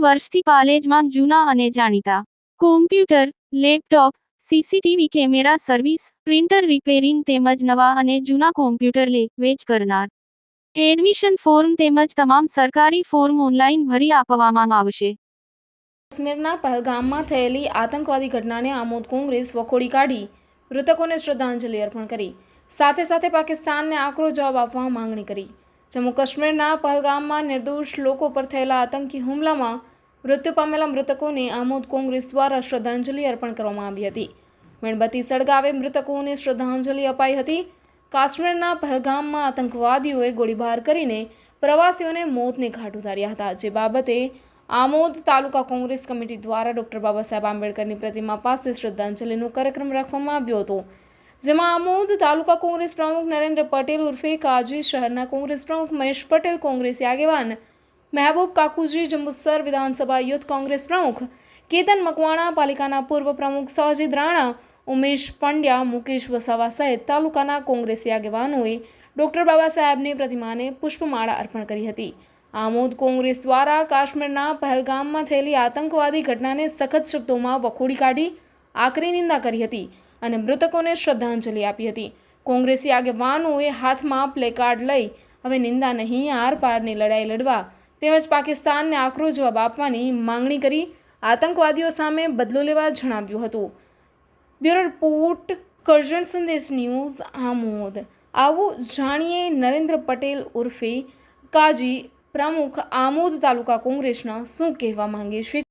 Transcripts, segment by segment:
વર્ષથી પાલેજમાં જૂના અને જાણીતા computer, laptop, CCTV camera service, printer repairing તેમજ નવા અને જૂના કોમ્પ્યુટર લે-વેચ કરનાર. એડમિશન ફોર્મ તેમજ તમામ સરકારી ફોર્મ ઓનલાઈન ભરી આપવામાં આવશે. કાશ્મીરના પહલગામમાં થયેલી આતંકવાદી ઘટનાને આમોદ કોંગ્રેસ વખોડી કાઢી મૃતકોને શ્રદ્ધાંજલિ અર્પણ કરી. સાથે સાથે પાકિસ્તાનને આકરો જવાબ આપવા માંગણી કરી. જમ્મુ કાશ્મીરના પહલગામમાં નિર્દોષ લોકો પર થયેલા આતંકી હુમલામાં મૃત્યુ પામેલા મૃતકોને આમોદ કોંગ્રેસ દ્વારા શ્રદ્ધાંજલિ અર્પણ કરવામાં આવી હતી. મીણબત્તી સળગાવી મૃતકોને શ્રદ્ધાંજલિ અપાઈ હતી. કાશ્મીરના પહલગામમાં આતંકવાદીઓએ ગોળીબાર કરીને પ્રવાસીઓને મોતને ઘાટ ઉતાર્યા હતા. જે બાબતે આમોદ તાલુકા કોંગ્રેસ કમિટી દ્વારા ડોક્ટર બાબા સાહેબ આંબેડકરની પ્રતિમા પાસે શ્રદ્ધાંજલિનો કાર્યક્રમ રાખવામાં આવ્યો હતો. જેમાં આમોદ તાલુકા કોંગ્રેસ પ્રમુખ નરેન્દ્ર પટેલ ઉર્ફે કાજી, શહેરના કોંગ્રેસ પ્રમુખ મહેશ પટેલ, કોંગ્રેસી આગેવાન મહેબૂબ કાકુજી, જંબુસર વિધાનસભા યુથ કોંગ્રેસ પ્રમુખ કેતન મકવાણા, પાલિકાના પૂર્વ પ્રમુખ સાજીદ રાણા, ઉમેશ પંડ્યા, મુકેશ વસાવા સહિત તાલુકાના કોંગ્રેસી આગેવાનોએ ડોક્ટર બાબા સાહેબની પ્રતિમાને પુષ્પમાળા અર્પણ કરી હતી. આમોદ કોંગ્રેસ દ્વારા કાશ્મીરના પહલગામમાં થયેલી આતંકવાદી ઘટનાને સખત શબ્દોમાં વખોડી કાઢી આકરી નિંદા કરી હતી અને મૃતકોને શ્રદ્ધાંજલિ આપી હતી. કોંગ્રેસી આગેવાનોએ હાથમાં પ્લેકાર્ડ લઈ હવે નિંદા નહીં, આર-પારની લડાઈ લડવા તેમજ પાકિસ્તાનને આકરો જવાબ આપવાની માંગણી કરી આતંકવાદીઓ સામે બદલો લેવા જણાવ્યું હતું. બ્યુરો રિપોર્ટ, કરજણ સંદેશ ન્યૂઝ, આમોદ. આવો જાણીએ નરેન્દ્ર પટેલ ઉર્ફે કાજી, પ્રમુખ આમોદ તાલુકા કોંગ્રેસના શું કહેવા માંગે છે.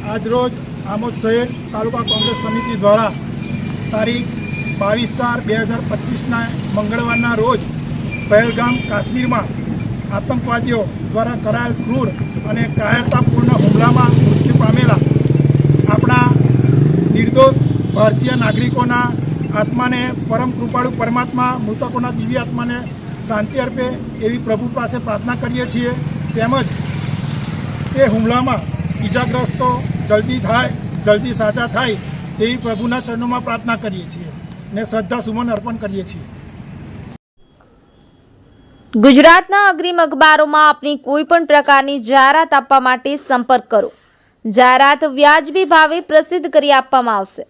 આજરોજ આમોદ શહેર તાલુકા કોંગ્રેસ સમિતિ દ્વારા તારીખ 22/4/2025ના મંગળવારના રોજ પહેલગામ કાશ્મીરમાં આતંકવાદીઓ દ્વારા કરાયેલ ક્રૂર અને કાયરતાપૂર્ણ હુમલામાં મૃત્યુ પામેલા આપણા નિર્દોષ ભારતીય નાગરિકોના આત્માને પરમ કૃપાળુ પરમાત્મા મૃતકોના દિવ્ય આત્માને શાંતિ અર્પે એવી પ્રભુ પાસે પ્રાર્થના કરીએ છીએ. તેમજ એ હુમલામાં ઈજાગ્રસ્તો જલ્દી સાજા થાય તેવી પ્રભુના ચરણોમાં પ્રાર્થના કરીએ છીએ ને શ્રદ્ધા સુમન અર્પણ કરીએ છીએ. ગુજરાતના અગ્રીમ અખબારોમાં આપની કોઈ પણ પ્રકારની જાહેરાત આપવા માટે સંપર્ક કરો. જાહેરાત વ્યાજબી ભાવે પ્રસિદ્ધ કરી આપવામાં આવશે.